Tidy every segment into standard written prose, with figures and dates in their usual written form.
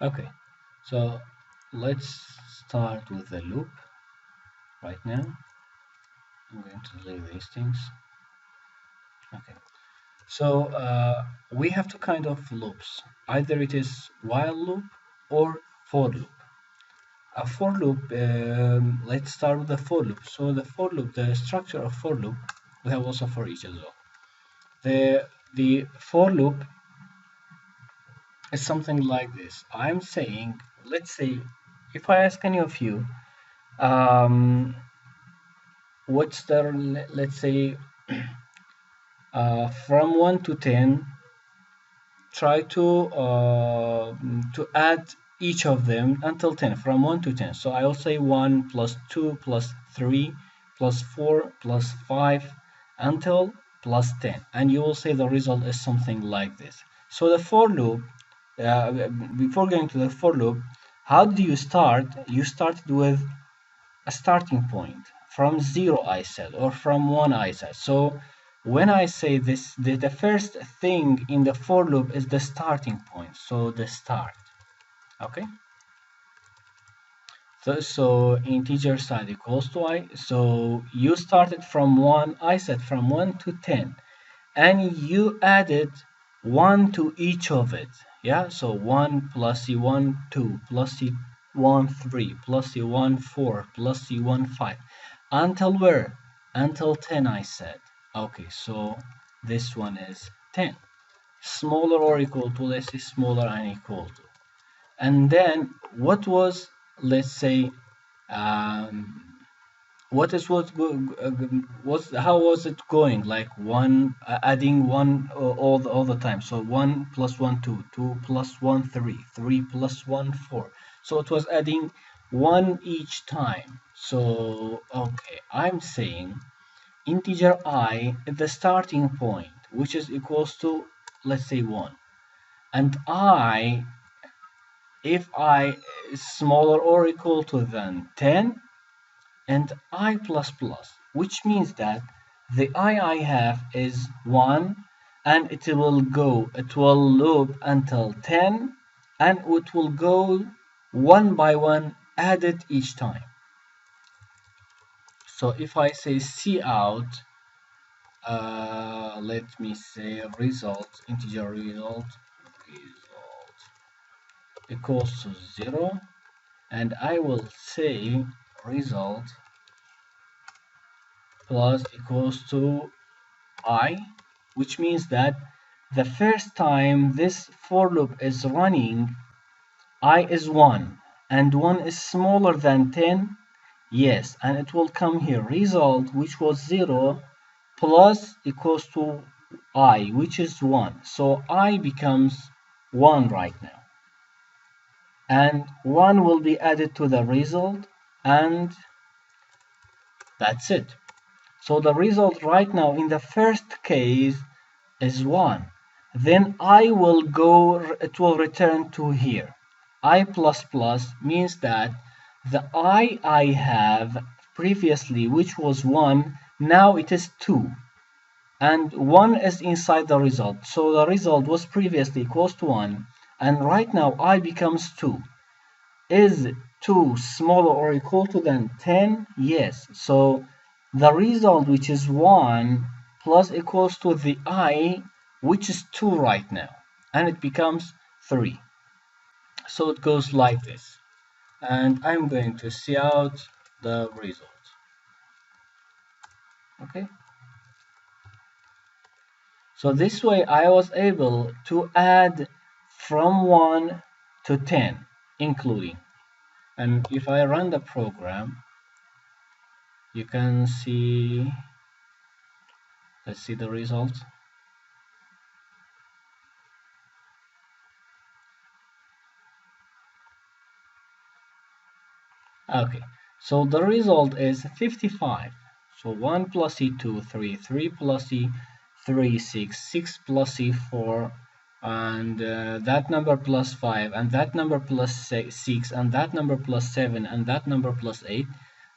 Okay, so let's start with the loop right now. I'm going to delete these things. Okay, so we have two kind of loops. Either it is while loop or for loop. A for loop, let's start with the for loop. So the for loop, the structure of for loop, we have also for each as well. The for loop is something like this. I'm saying, let's say, if I ask any of you, um, what's the, let's say, from 1 to 10, try to add each of them until 10, from 1 to 10. So I'll say 1 plus 2 plus 3 plus 4 plus 5 until plus 10, and you will say the result is something like this. So the for loop, before going to the for loop, how do you start? You started with a starting point from 0, I said, or from 1, I said. So when I say this, the first thing in the for loop is the starting point, so the start. Okay, so integer side equals to I. So you started from 1, I said, from 1 to 10, and you added 1 to each of it. Yeah, so 1 plus c1 2 plus c1 3 plus c1 4 plus c1 5 until where? Until 10, I said. Okay, so this one is 10. Smaller or equal to, let's say smaller and equal to. And then what was, let's say, um, what is what's how was it going? Like one, adding one all the time. So 1 plus 1 2, 2 plus 1 3, 3 plus 1 4. So it was adding one each time. So okay, I'm saying integer I is the starting point, which is equals to, let's say, 1. And I, if I is smaller or equal to than 10, and I plus plus, which means that the I have is 1, and it will loop until 10, and it will go one by one, added each time. So if I say cout, let me say result, integer result equals to 0, and I will say result plus equals to I, which means that the first time this for loop is running, I is 1, and 1 is smaller than 10, yes, and it will come here, result, which was 0, plus equals to I, which is 1. So I becomes 1 right now. And 1 will be added to the result, and that's it. So the result right now in the first case is 1. Then I will go, it will return to here. I plus plus means that the I have previously, which was 1, now it is 2. And 1 is inside the result. So the result was previously equals to 1, and right now I becomes 2. Is 2 smaller or equal to than 10? Yes. So the result, which is 1, plus equals to the I, which is 2 right now, and it becomes 3. So it goes like this. And I'm going to see out the result. Okay. So this way I was able to add from 1 to 10, including. And if I run the program, you can see, let's see the result. Okay, so the result is 55. So 1 plus C2, 3, 3 plus C3, 6, 6 plus C4, and that number plus 5, and that number plus 6, and that number plus 7, and that number plus 8.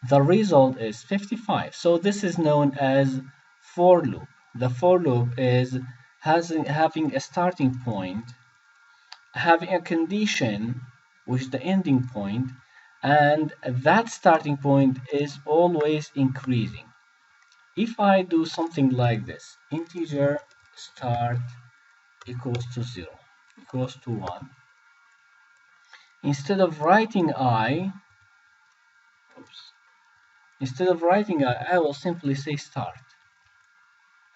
The result is 55. So this is known as for loop. The for loop is having a starting point, having a condition, which is the ending point, and that starting point is always increasing. If I do something like this, integer start equals to 0, equals to 1, instead of writing oops, I will simply say start.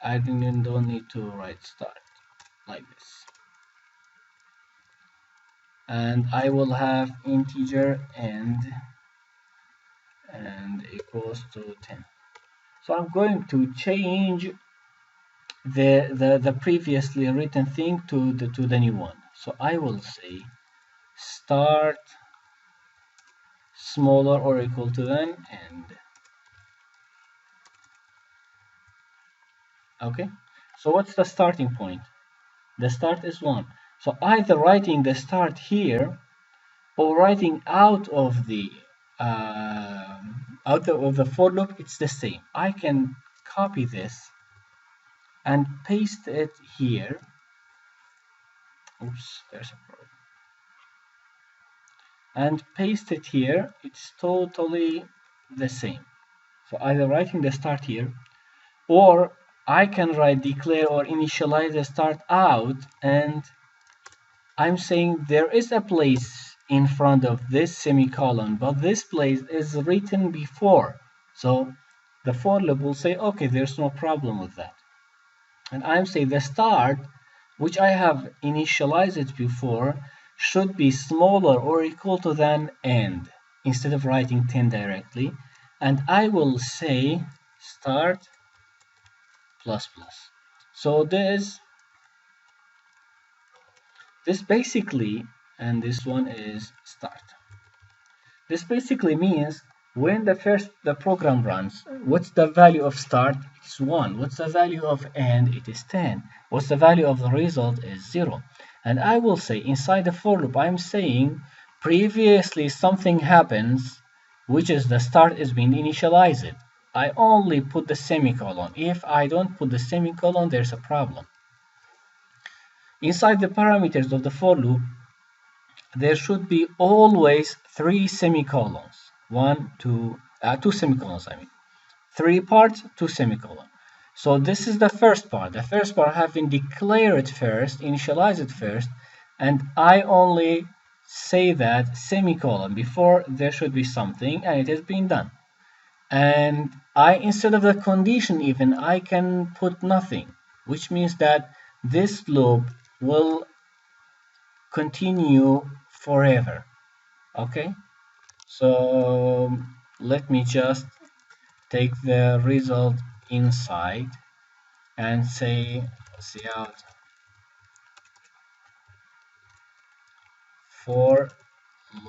I don't need to write start like this. And I will have integer end and equals to 10. So I'm going to change the previously written thing to the new one. So I will say start smaller or equal to then end. Okay, so what's the starting point? The start is 1. So either writing the start here or writing out of the for loop, it's the same. I can copy this and paste it here. Oops, there's a problem. And paste it here. It's totally the same. So either writing the start here, or I can write declare or initialize the start out, and I'm saying there is a place in front of this semicolon, but this place is written before. So the for loop will say, okay, there's no problem with that. And I'm saying the start, which I have initialized it before, should be smaller or equal to than end, instead of writing 10 directly. And I will say start plus plus. So this basically, and this one is start. This basically means when the program runs, what's the value of start? It's 1. What's the value of end? It is 10. What's the value of the result? Is 0. And I will say inside the for loop, I'm saying previously something happens, which is the start is being initialized. I only put the semicolon. If I don't put the semicolon, there's a problem. Inside the parameters of the for loop, there should be always 3 semicolons. Two semicolons, I mean. 3 parts, 2 semicolons. So this is the first part. The first part having declared first, initialized first, and I only say that semicolon before there should be something, and it has been done. And instead of the condition even, I can put nothing, which means that this loop will continue forever. Okay, so let me just take the result inside and say cout for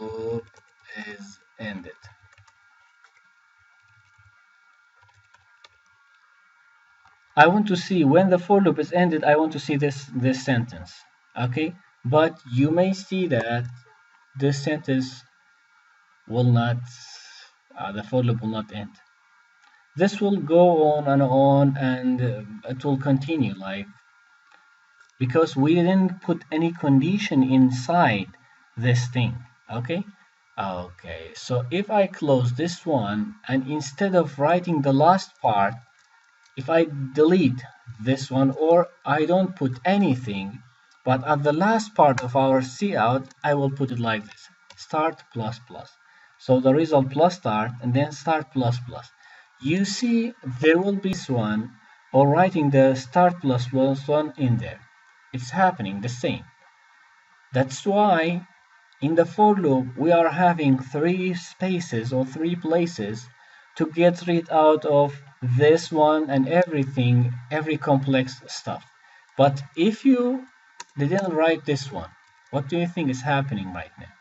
loop is ended. I want to see when the for loop is ended. I want to see this sentence. Okay, but you may see that this sentence will not, the for loop will not end. This will go on, and it will continue, like, because we didn't put any condition inside this thing. Okay, so if I close this one, and instead of writing the last part, if I delete this one, or I don't put anything, but at the last part of our cout, I will put it like this: start plus plus. So the result plus start, and then start plus plus. You see, there will be this one, or writing the start plus plus one in there. It's happening the same. That's why in the for loop we are having 3 spaces or 3 places to get rid out of this one and everything, every complex stuff. But if you didn't write this one, what do you think is happening right now?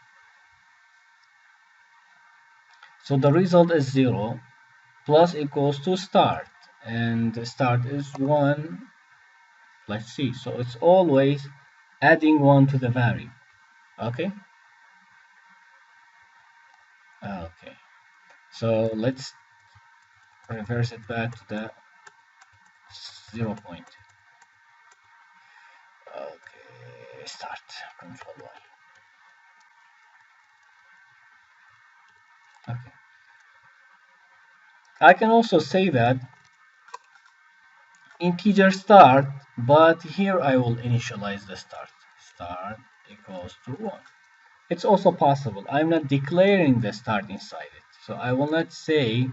So the result is 0 plus equals to start, and the start is 1. Let's see, so it's always adding 1 to the value. Okay, so let's reverse it back to the 0 point. Okay, start, control Y. Okay. I can also say that integer start, but here I will initialize the start. Start equals to 1. It's also possible. I'm not declaring the start inside it. So I will not say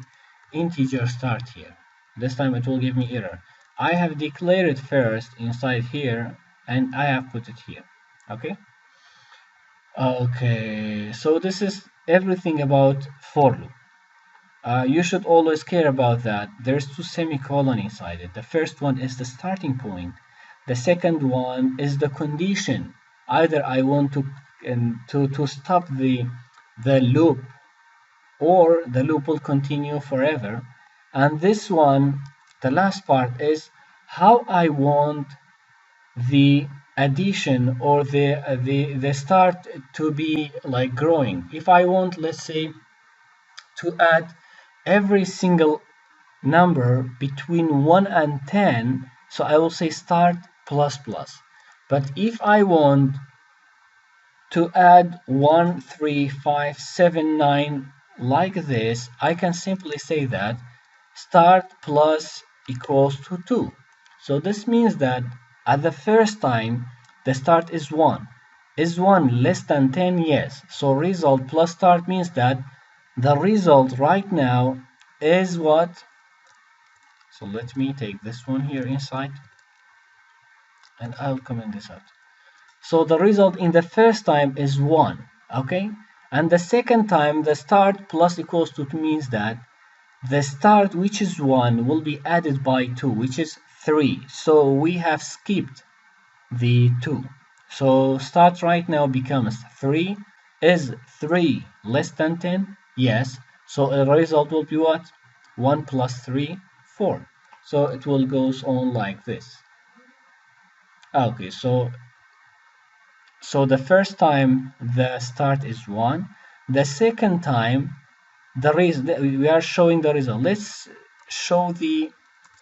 integer start here. This time it will give me error. I have declared it first inside here and I have put it here. Okay? Okay, so this is everything about for loop. You should always care about that. There's two semicolon inside it. The first one is the starting point. The second one is the condition. Either I want to stop the loop, or the loop will continue forever. And this one, the last part, is how I want the addition or the start to be like growing. If I want, let's say, to add every single number between 1 and 10, so I will say start plus plus. But if I want to add 1, 3, 5, 7, 9 like this, I can simply say that start plus equals to 2. So this means that at the first time the start is 1. Is 1 less than 10? Yes. So result plus start means that the result right now is what? So let me take this one here inside and I'll comment this out. So the result in the first time is 1, okay? And the second time the start plus equals to 2 means that the start, which is 1, will be added by 2, which is 3. So we have skipped the 2. So start right now becomes 3. Is 3 less than 10? Yes. So the result will be what? 1 plus 3, 4. So it will goes on like this. Okay, so the first time the start is 1. The second time the reason we are showing the result. Let's show the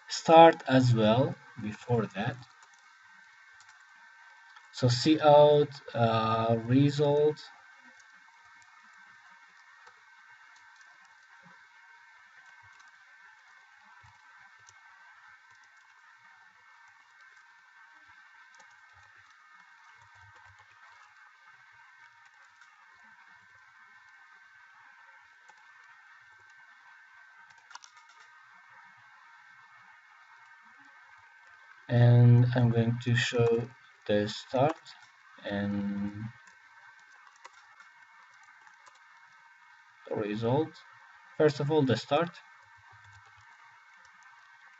start as well before that. So see out result, and I'm going to show the start and the result. First of all, the start,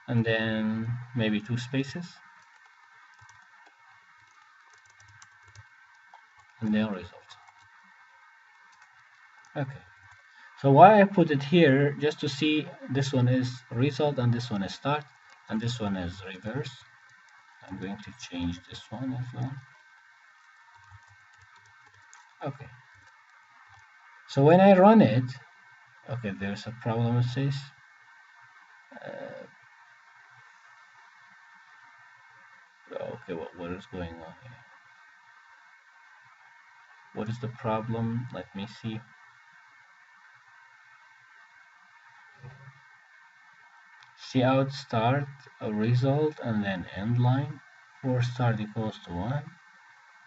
and then maybe 2 spaces, and then result. Okay. So why I put it here, just to see this one is result and this one is start and this one is reverse. I'm going to change this one as well. Okay. So when I run it, okay, there's a problem, it says. Okay, what is going on here? What is the problem? Let me see. See out start a result and then end line for start equals to 1,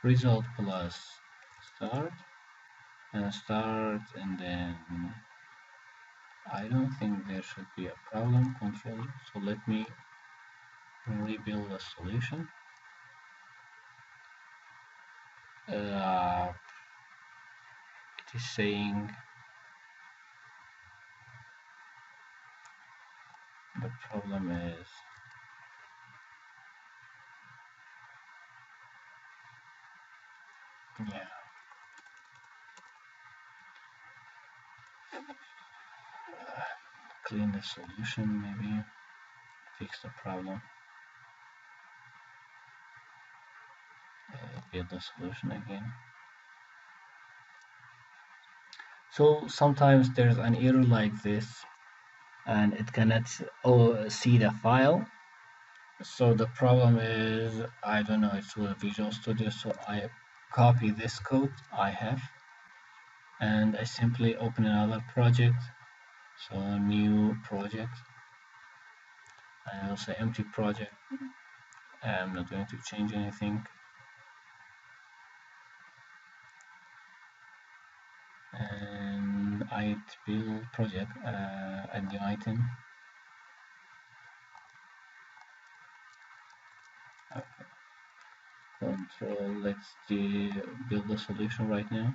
result plus start, and start, and then I don't think there should be a problem control. So let me rebuild a solution. It is saying the problem is yeah. Clean the solution, maybe fix the problem. Build the solution again. So sometimes there's an error like this and it cannot see the file. So the problem is, I don't know, it's with Visual Studio, so I copy this code I have and I simply open another project. So new project, and I'll say empty project. I'm not going to change anything. And I build project, add new item. Okay. Control, let's build a solution right now.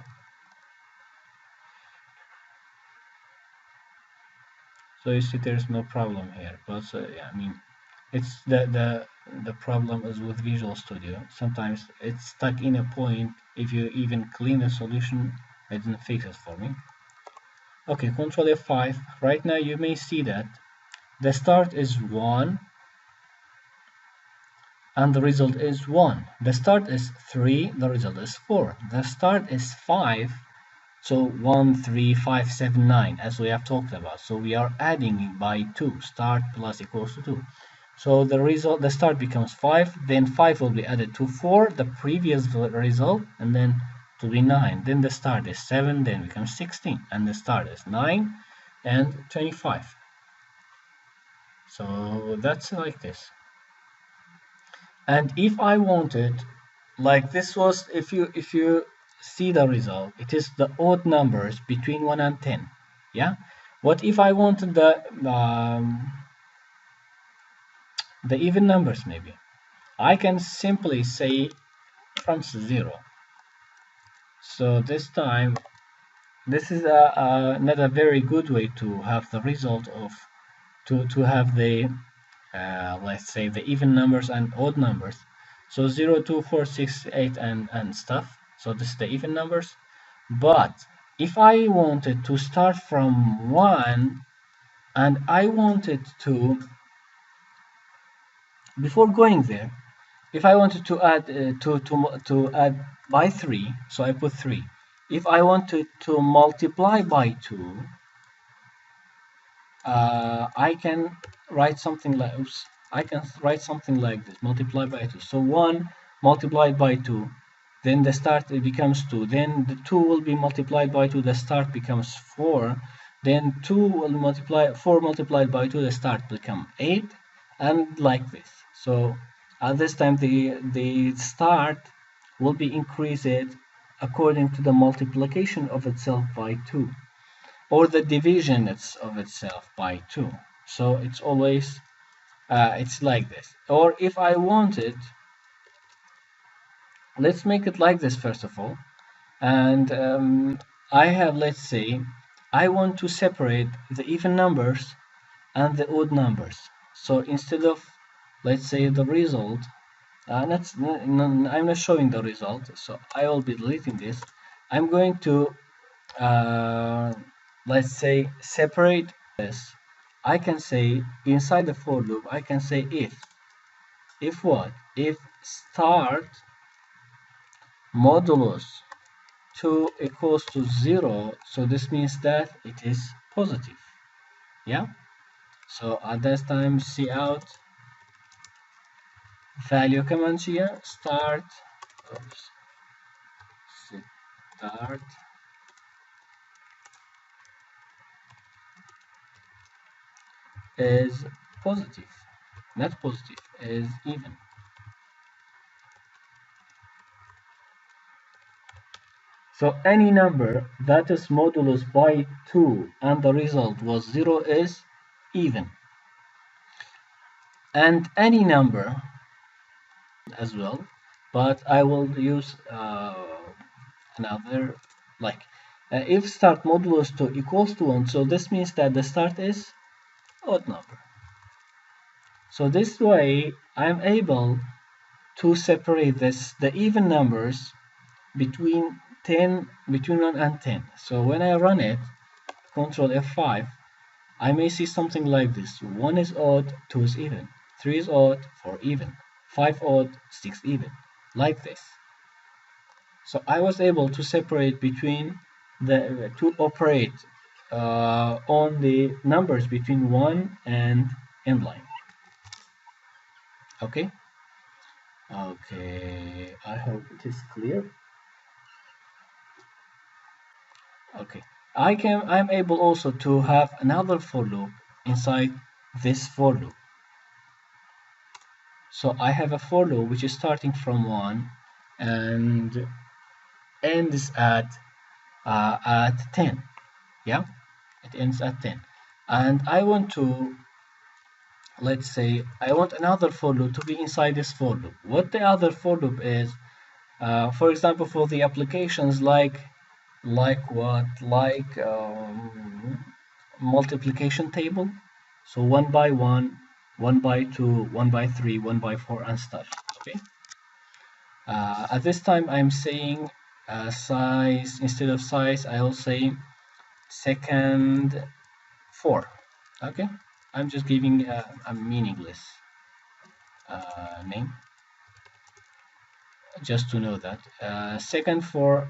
So you see there's no problem here, but yeah, I mean, it's the problem is with Visual Studio. Sometimes it's stuck in a point. If you even clean the solution, it doesn't fix it for me. Okay, Control F5. Right now you may see that the start is 1 and the result is 1. The start is 3, the result is 4. The start is 5, so 1, 3, 5, 7, 9, as we have talked about. So we are adding by 2, start plus equals to 2. So the result, the start becomes 5, then 5 will be added to 4, the previous result, and then to be 9. Then the start is 7, then becomes 16, and the start is 9 and 25. So that's like this. And if I wanted, like this was, if you see the result, it is the odd numbers between 1 and 10. Yeah. What if I wanted the even numbers? Maybe I can simply say from 0. So this time, this is not a very good way to have the result of to have the let's say the even numbers and odd numbers. So 0, 2, 4, 6, 8, and stuff. So this is the even numbers. But if I wanted to start from 1 and I wanted to, before going there, if I wanted to add to add by 3, so I put 3. If I wanted to multiply by 2, I can write something like, oops, I can write something like this, multiply by 2. So 1 multiplied by 2, then the start it becomes 2, then the 2 will be multiplied by 2, the start becomes 4, then 2 will multiply, 4 multiplied by 2, the start become 8, and like this. So at this time the start will be increased according to the multiplication of itself by 2, or the division of itself by 2. So it's always it's like this. Or if I wanted, let's make it like this first of all. And I have, let's say, I want to separate the even numbers and the odd numbers. So instead of, let's say, the result, I'm not showing the result, so I will be deleting this. I'm going to uh, let's say separate this. I can say inside the for loop, I can say if what, if start modulus 2 equals to 0, so this means that it is positive. Yeah, so at this time cout value command here, start, oops, start is positive, not positive, is even. So any number that is modulus by 2 and the result was 0 is even. And any number as well, but I will use another, like if start modulus 2 equals to 1, so this means that the start is odd number. So this way I'm able to separate the even numbers between 1 and 10. So when I run it, Control F5, I may see something like this. 1 is odd, 2 is even, 3 is odd, 4 even, 5 odd, 6 even, like this. So I was able to separate between to operate on the numbers between 1 and end line. Okay? Okay, I hope it is clear. Okay, I'm able also to have another for loop inside this for loop. So I have a for loop which is starting from 1 and ends at 10. Yeah, it ends at 10. And I want to, let's say, I want another for loop to be inside this for loop. What the other for loop is, for example, for the applications like what? Like multiplication table. So 1 by 1, 1 by 2, 1 by 3, 1 by 4, and stuff. Okay. At this time, I'm saying size, instead of size, I'll say second 4. Okay. I'm just giving a meaningless name just to know that. Second 4,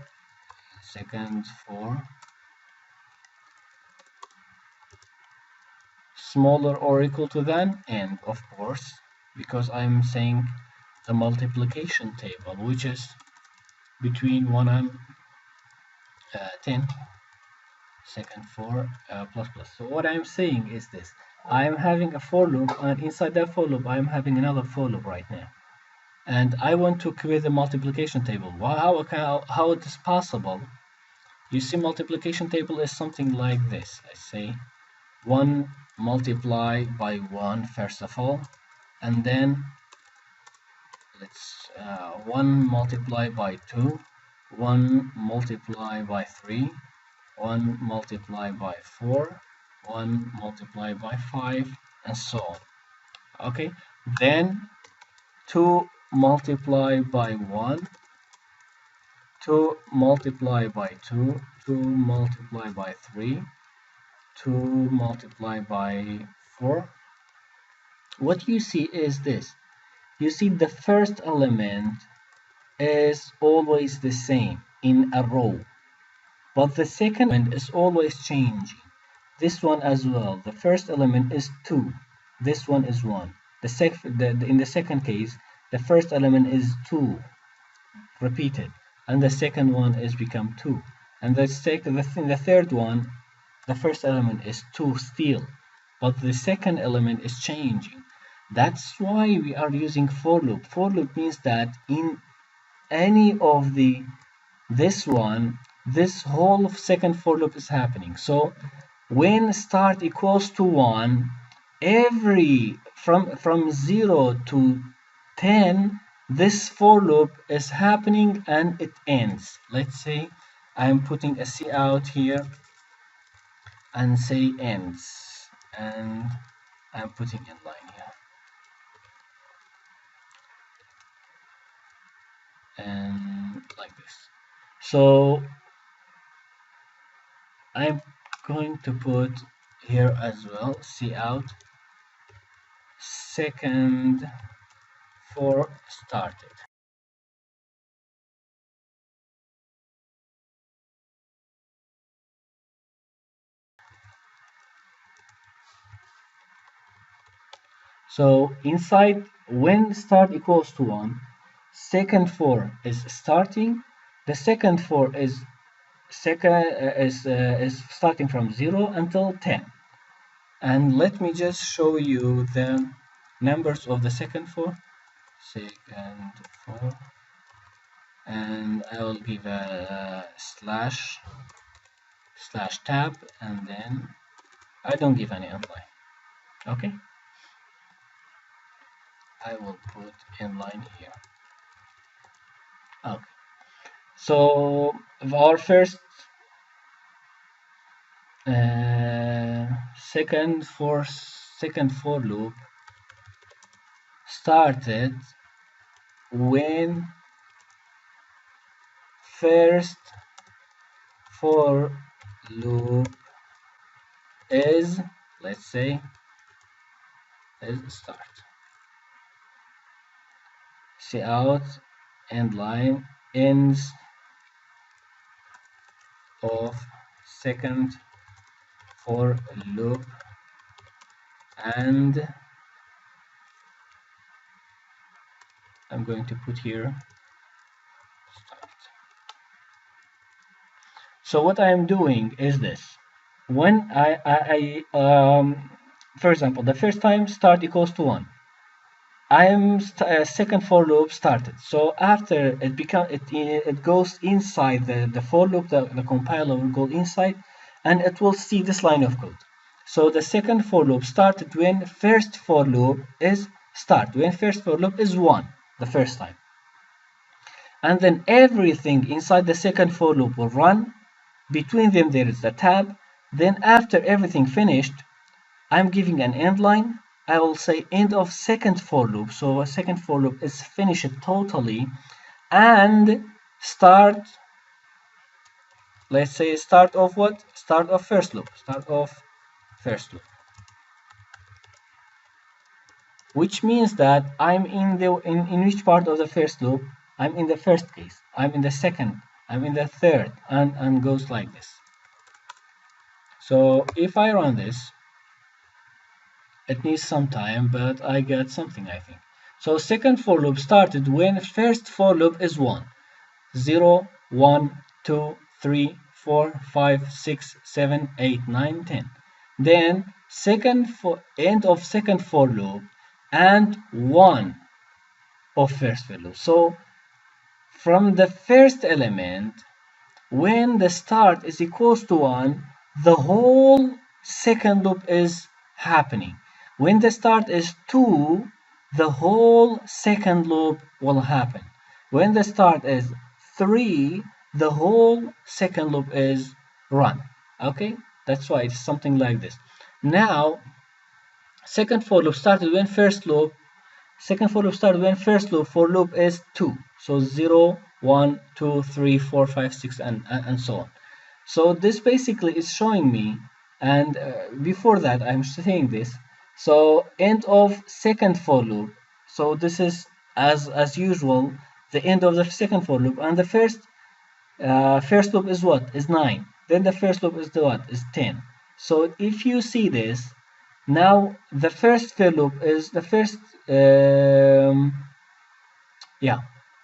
smaller or equal to than, and of course, because I'm saying the multiplication table, which is between 1 and 10, second 4 plus plus. So what I'm saying is this: I'm having a for loop, and inside that for loop, I'm having another for loop right now, and I want to create a multiplication table. How it is possible? You see, multiplication table is something like this. I say 1 multiply by 1 first of all, and then let's 1 multiply by 2, 1 multiply by 3, 1 multiply by 4, 1 multiply by 5, and so on. Okay, then 2 multiply by 1, 2 multiply by 2, 2 multiply by 3, 2 multiply by 4. What you see is this: you see the first element is always the same in a row, but the second element is always changing. This one as well. The first element is 2. This one is 1. In the second case, the first element is 2 repeated, and the second one is become 2. And the third one, the first element is 2 still, but the second element is changing. That's why we are using for loop. For loop means that in any of this whole second for loop is happening. So when start equals to 1, every from 0 to 10, this for loop is happening and it ends. Let's say I'm putting a C out here and say ends, and I'm putting in line here, and like this. So I'm going to put here as well C out second for started. So inside when start equals to 1, second for is starting. The second for is is starting from 0 until 10. And let me just show you the numbers of the second for. Second for, and I will give a slash tab, and then I don't give any inline. Okay, I will put inline here. Okay, so our first second for loop started when first for loop is, let's say, is start. See out end line ends of second for loop, and I'm going to put here start. So what I am doing is this. When for example, the first time start equals to 1. I am second for loop started. So after it goes inside the for loop, the compiler will go inside and it will see this line of code. So the second for loop started when first for loop is start, when first for loop is 1 the first time. And then everything inside the second for loop will run. Between them there is a tab. Then after everything finished, I'm giving an end line. I will say end of second for loop. So a second for loop is finished totally. And start, let's say start of what? Start of first loop. Start of first loop. Which means that I'm in which part of the first loop? I'm in the first case. I'm in the second. I'm in the third. And goes like this. So if I run this, it needs some time, but I get something, I think. So second for loop started when first for loop is 1. 0, 1, 2, 3, 4, 5, 6, 7, 8, 9, 10. Then second for end of second for loop and 1 of first for loop. So from the first element, when the start is equals to 1, the whole second loop is happening. When the start is 2, the whole second loop will happen. When the start is 3, the whole second loop is run. Okay, that's why it's something like this. Now, second for loop started when first loop. Second for loop started when first loop for loop is 2. So 0, 1, 2, 3, 4, 5, 6, and so on. So this basically is showing me, and before that I'm saying this. So end of second for loop. So this is as usual the end of the second for loop, and the first loop is what? Is 9. Then the first loop is the what? Is 10. So if you see this, now the first for loop is the first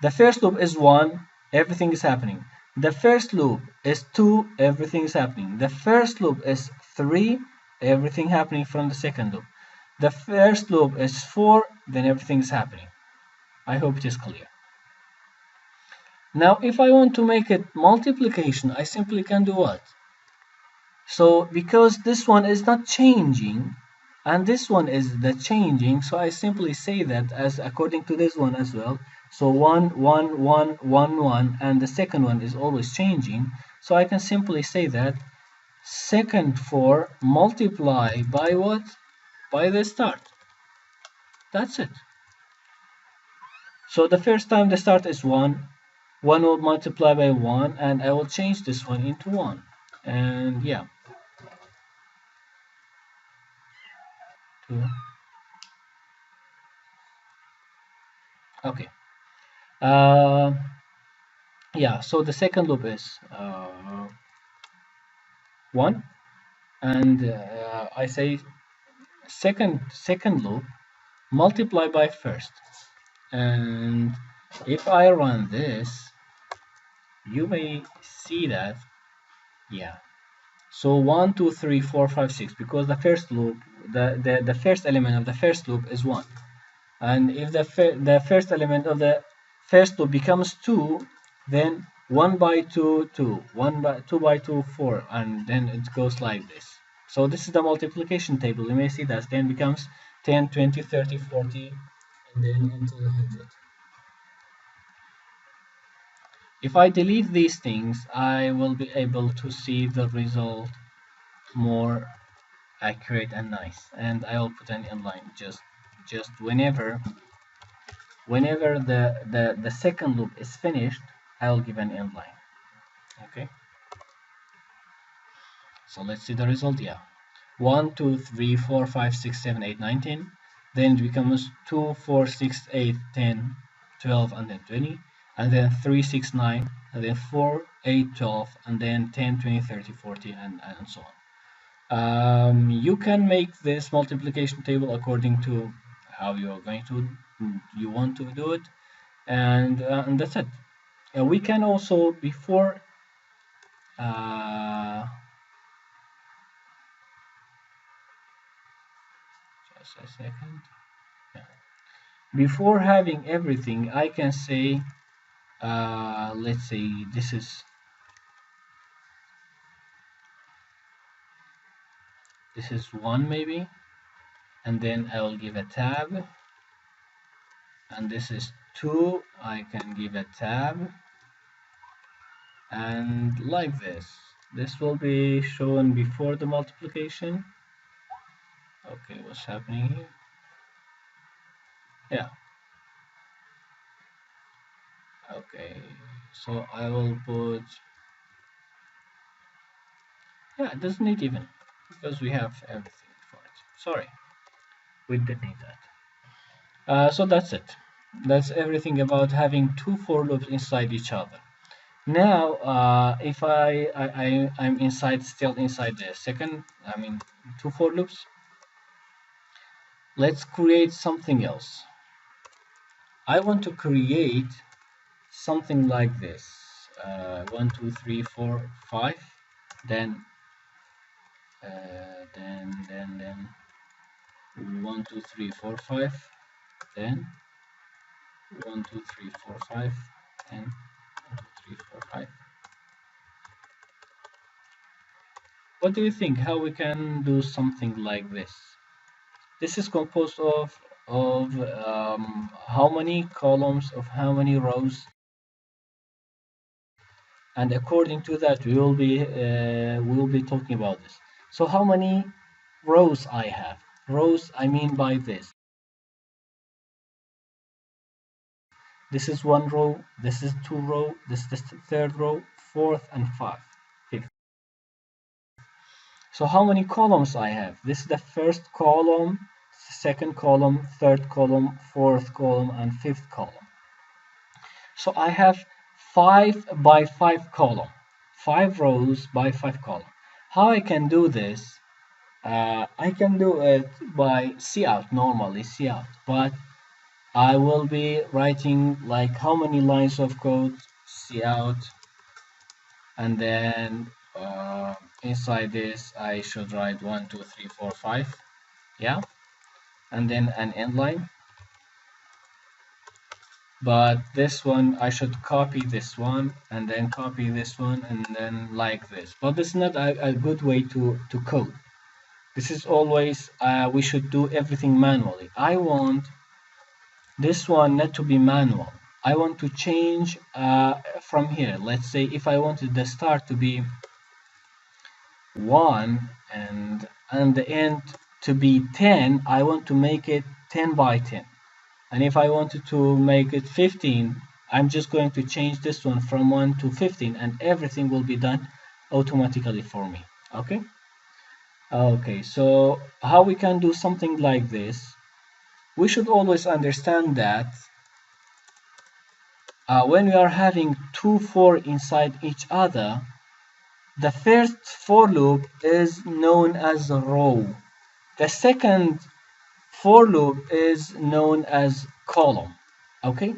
the first loop is 1, everything is happening. The first loop is 2, everything is happening. The first loop is 3, everything happening from the second loop. The first loop is 4, then everything is happening. I hope it is clear. Now if I want to make it multiplication, I simply can do what? So because this one is not changing and this one is the changing, so I simply say that as according to this one as well. So 1, 1, 1, 1, 1, and the second one is always changing. So I can simply say that second for multiply by what? By the start. That's it. So the first time the start is 1, 1 will multiply by 1, and I will change this one into 1. And yeah. 2. Okay. Yeah, so the second loop is 1, and I say second loop multiply by first, and if I run this, you may see that, yeah. So 1, 2, 3, 4, 5, 6, because the first loop, the first element of the first loop is 1, and if the first element of the first loop becomes 2, then 1 by 2, 2, 1 by 2 by 2, 4, and then it goes like this. So this is the multiplication table. You may see that 10 becomes 10, 20, 30, 40, and then until 100. If I delete these things, I will be able to see the result more accurate and nice. And I will put an inline just whenever the second loop is finished, I will give an inline. Okay. So let's see the result. Yeah. 1, 2, 3, 4, 5, 6, 7, 8, 9, 10. Then it becomes 2, 4, 6, 8, 10, 12, and then 20. And then 3, 6, 9, and then 4, 8, 12, and then 10, 20, 30, 40, and so on. You can make this multiplication table according to how you want to do it, and that's it. We can also, before uh, just a second. Yeah. Before having everything, I can say, let's say this is one maybe, and then I will give a tab, and this is two, I can give a tab, and like this will be shown before the multiplication. Okay, what's happening here? Yeah, okay, so I will put, yeah, it doesn't need even, because we have everything for it. Sorry, we didn't need that. So that's it. That's everything about having two for loops inside each other. Now, if I'm still inside the second, I mean, two for loops, let's create something else. I want to create something like this. 1, 2, 3, 4, 5, then, then 1, 2, 3, 4, 5, then 1, 2, 3, 4, 5, and 1, 2, 3, 4, 5. What do you think? How we can do something like this? This is composed of how many columns, of how many rows, and according to that we will be talking about this. So how many rows I have? Rows I mean by this. This is one row. This is two row. This is the third row, fourth and fifth. So how many columns I have? This is the first column, second column, third column, fourth column, and fifth column. So I have 5 by 5 column, 5 rows by 5 column. How I can do this? I can do it by cout, normally cout, but I will be writing like how many lines of code, cout, and then inside this I should write 1, 2, 3, 4, 5, yeah, and then an end line. But this one I should copy this one and then copy this one and then like this, but this is not a good way to code. This is always we should do everything manually. I want this one not to be manual. I want to change from here. Let's say if I wanted the start to be 1 and the end to be 10, I want to make it 10 by 10. And if I wanted to make it 15, I'm just going to change this one from 1 to 15 and everything will be done automatically for me. Okay? Okay, so how we can do something like this? We should always understand that when we are having two for inside each other, the first for loop is known as a row. The second for loop is known as column. Okay?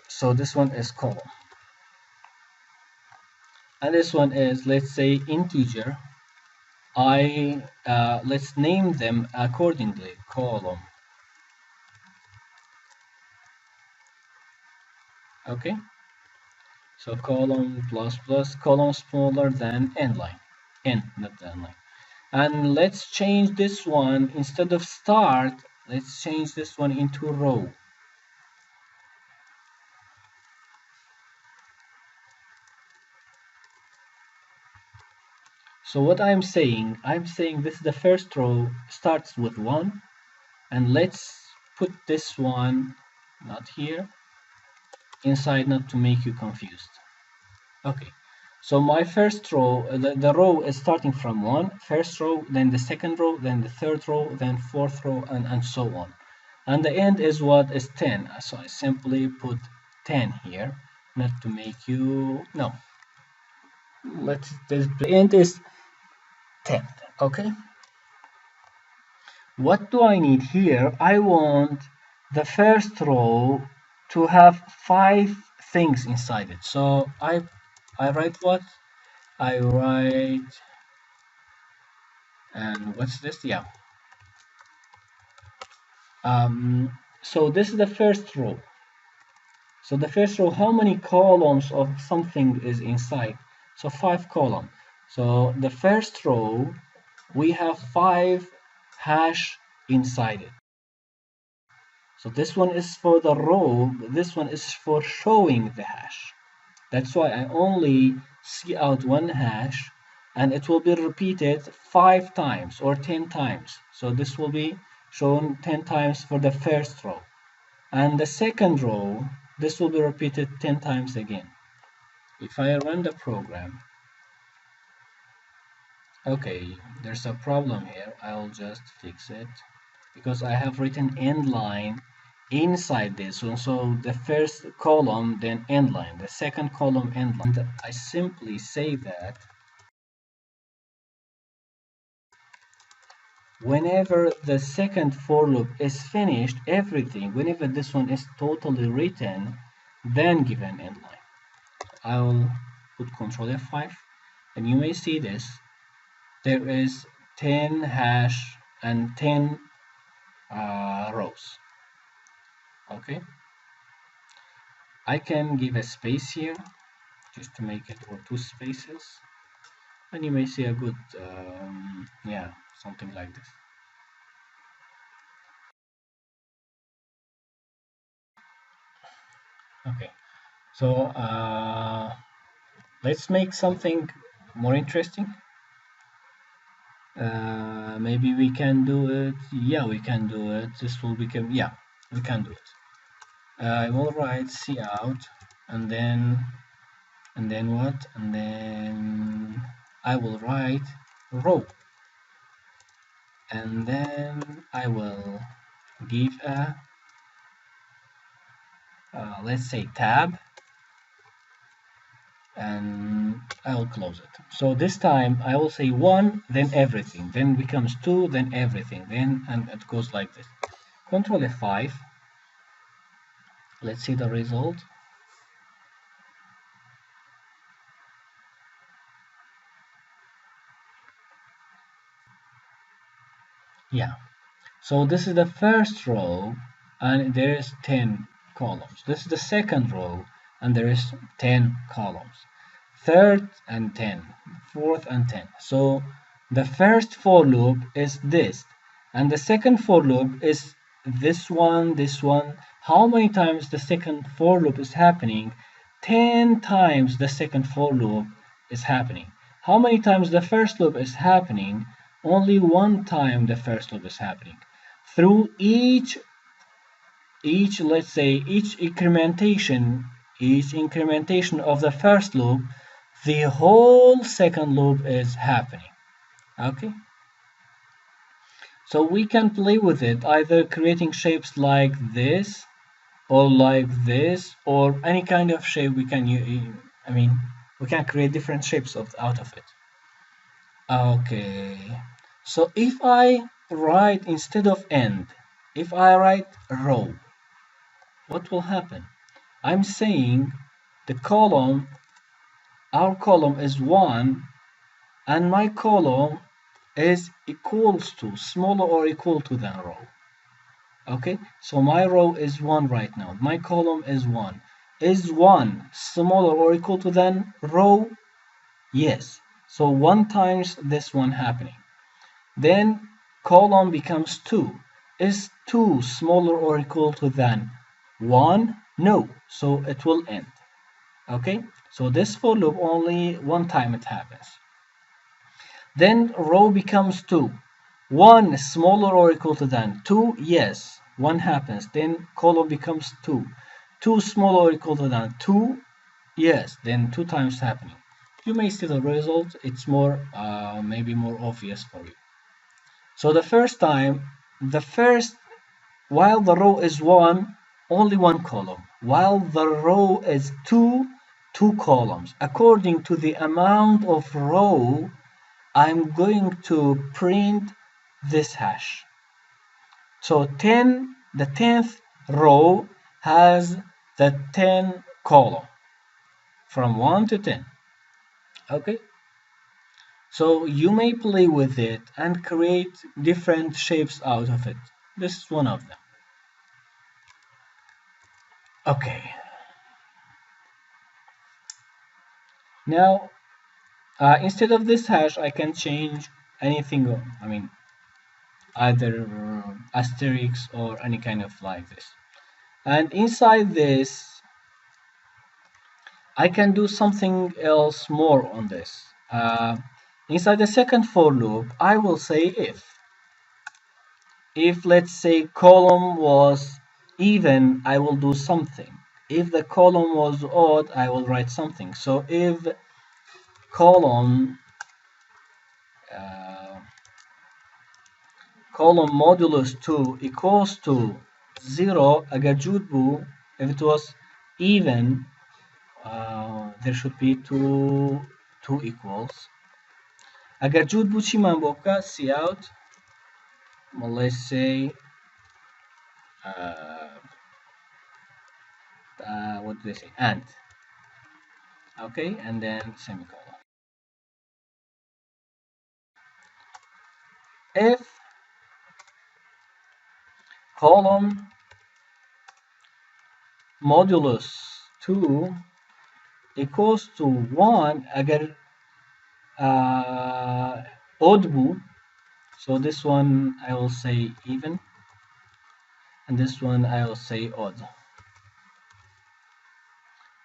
So this one is column. And this one is, let's say, integer. Let's name them accordingly. Column. Okay? So column plus plus, column smaller than end line. N, not the end line. And let's change this one, instead of start, let's change this one into row. So what I'm saying this is the first row starts with 1, and let's put this one not here, inside, not to make you confused. Okay, so my first row, the row is starting from 1, first row, then the second row, then the third row, then fourth row, and so on. And the end is what is 10. So I simply put 10 here, not to make you, no. The end is 10, okay? What do I need here? I want the first row to have 5 things inside it. So I I write what? I write, and what's this? Yeah. So this is the first row. So the first row, how many columns of something is inside? So 5 columns. So the first row, we have 5 hash inside it. So this one is for the row, this one is for showing the hash. That's why I only see out one hash, and it will be repeated 5 times or 10 times. So this will be shown 10 times for the first row. And the second row, this will be repeated 10 times again. If I run the program, okay, there's a problem here. I'll just fix it because I have written end line inside this one. So the first column, then end line, the second column, end line. I simply say that whenever the second for loop is finished, everything, whenever this one is totally written, then give an end line. I'll put Control F5, and you may see this. There is 10 hash and 10 rows. Okay, I can give a space here just to make it, or 2 spaces, and you may see a good, yeah, something like this. Okay, so let's make something more interesting. Maybe we can do it. Yeah, we can do it. This will become, yeah, we can do it. I will write cout, and then what? And then I will write row, and then I will give a let's say tab, and I will close it. So this time I will say 1, then everything, then becomes 2, then everything, then, and it goes like this. Control F5. Let's see the result. Yeah. So this is the first row, and there is 10 columns. This is the second row, and there is 10 columns. Third and 10, fourth and 10. So the first for loop is this, and the second for loop is this one, this one. How many times the second for loop is happening? 10 times the second for loop is happening. How many times the first loop is happening? Only one time the first loop is happening. Through each let's say each incrementation of the first loop, the whole second loop is happening. Okay, so we can play with it, either creating shapes like this or like this, or any kind of shape we can use. I mean, we can create different shapes out of it. Okay, so if I write, instead of end, if I write row, what will happen? I'm saying the column, our column is 1, and my column is equals to, smaller or equal to than row. Okay, so my row is 1 right now, my column is 1. Is 1 smaller or equal to than row? Yes. So 1 times this one happening. Then column becomes 2. Is 2 smaller or equal to than 1? No. So it will end. Okay, so this for loop only 1 time it happens. Then row becomes 2. 1 smaller or equal to than 2? Yes, 1 happens. Then column becomes 2. 2 smaller or equal to than 2? Yes, then 2 times happening. You may see the result. It's more, maybe more obvious for you. So the first time, while the row is 1, only 1 column. While the row is 2, 2 columns. According to the amount of row, I'm going to print this hash. So 10, the 10th row has the 10 column from 1 to 10. Okay, so you may play with it and create different shapes out of it. This is one of them. Okay, now instead of this hash, I can change anything. I mean, either asterisk or any kind of like this. And inside this, I can do something else more on this. Inside the second for loop, I will say if let's say column was even, I will do something. If the column was odd, I will write something. So if column uh, column modulus 2 equals to 0 اگر جود بود, if it was even, there should be two equals. اگر جود بود چی من بابکه cout, well, let's say what do they say, and okay, and then semicolon. If column modulus 2 equals to 1 اگر odd بود, so this one I will say even, and this one I will say odd.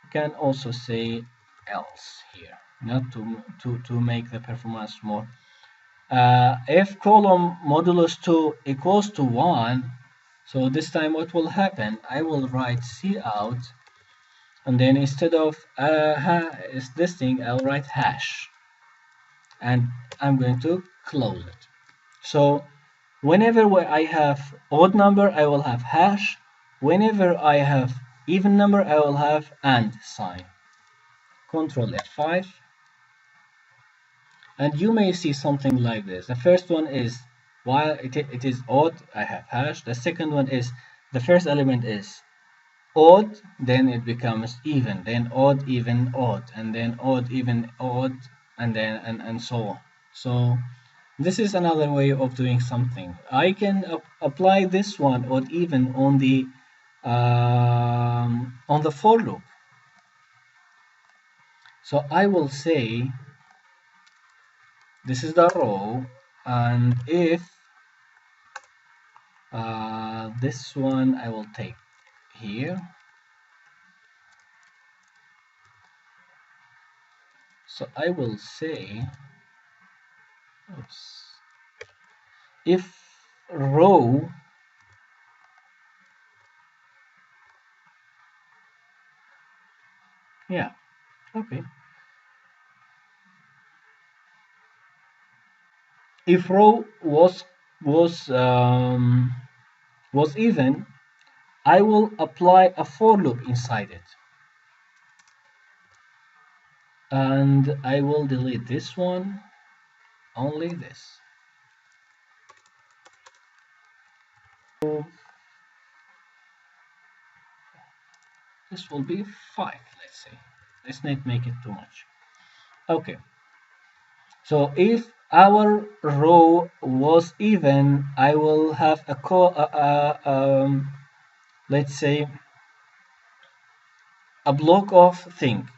You can also say else here, not to make the performance more. If column modulus 2 equals to 1, so this time what will happen? I will write cout, and then instead of this thing, I'll write hash, and I'm going to close it. So whenever I have odd number, I will have hash. Whenever I have even number, I will have and sign. Control F5. And you may see something like this. The first one is, while it is odd, I have hash. The second one is, the first element is odd, then it becomes even, then odd, even, odd, and then odd, even, odd, and then and so on. So this is another way of doing something. I can apply this one odd even on the for loop. So I will say this is the row, and if this one I will take here. So I will say, oops, if row yeah, okay, if row was even, I will apply a for loop inside it, and I will delete this one, only this. So this will be 5, let's say. Let's not make it too much. Okay, so if our row was even, I will have let's say a block of thing.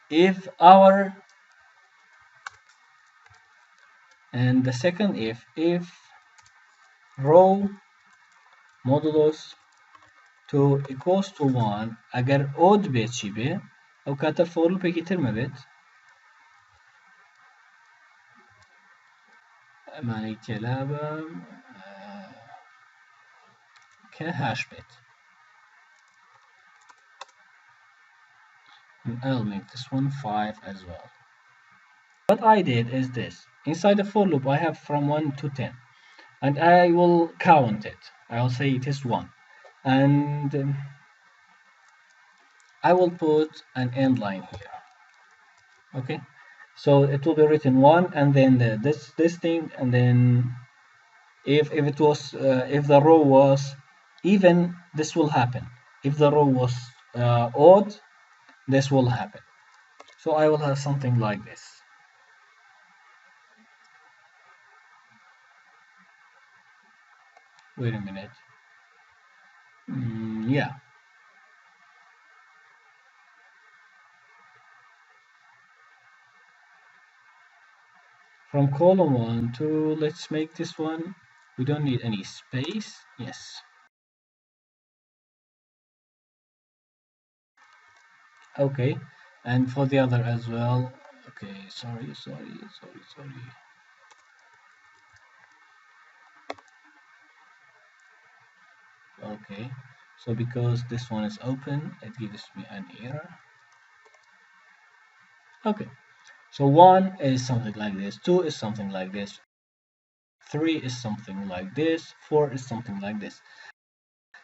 If our, and the second if row modulus 2 equals to 1 اگر odd بيت چی بي او كاتا for loop كتير ما بيت معنی تلابا كهاش بيت. And I'll make this one 5 as well. What I did is this. Inside the for loop I have from 1 to 10, and I will count it. I will say it is 1, and I will put an end line here. Okay, so it will be written 1, and then this thing, and then if it was if the row was even, this will happen. If the row was odd, this will happen. So I will have something like this. Wait a minute. Yeah. From column 1 to, let's make this one, we don't need any space. Yes. Okay. And for the other as well. Okay, sorry. Okay. So because this one is open, it gives me an error. Okay. So 1 is something like this, 2 is something like this, 3 is something like this, 4 is something like this.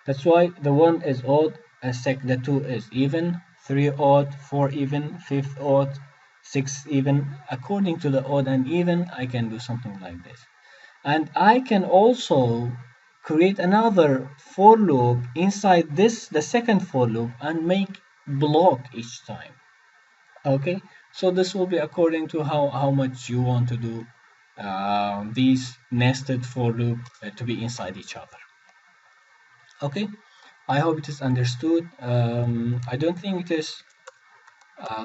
That's why the 1 is odd, the 2 is even, 3 odd, 4 even, 5 odd, 6 even. According to the odd and even, I can do something like this. And I can also create another for loop inside this, the second for loop, and make block each time. Okay, so this will be according to how much you want to do these nested for loop to be inside each other. Okay, I hope it is understood. I don't think it is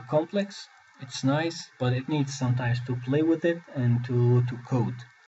complex. It's nice, but it needs sometimes to play with it and to code.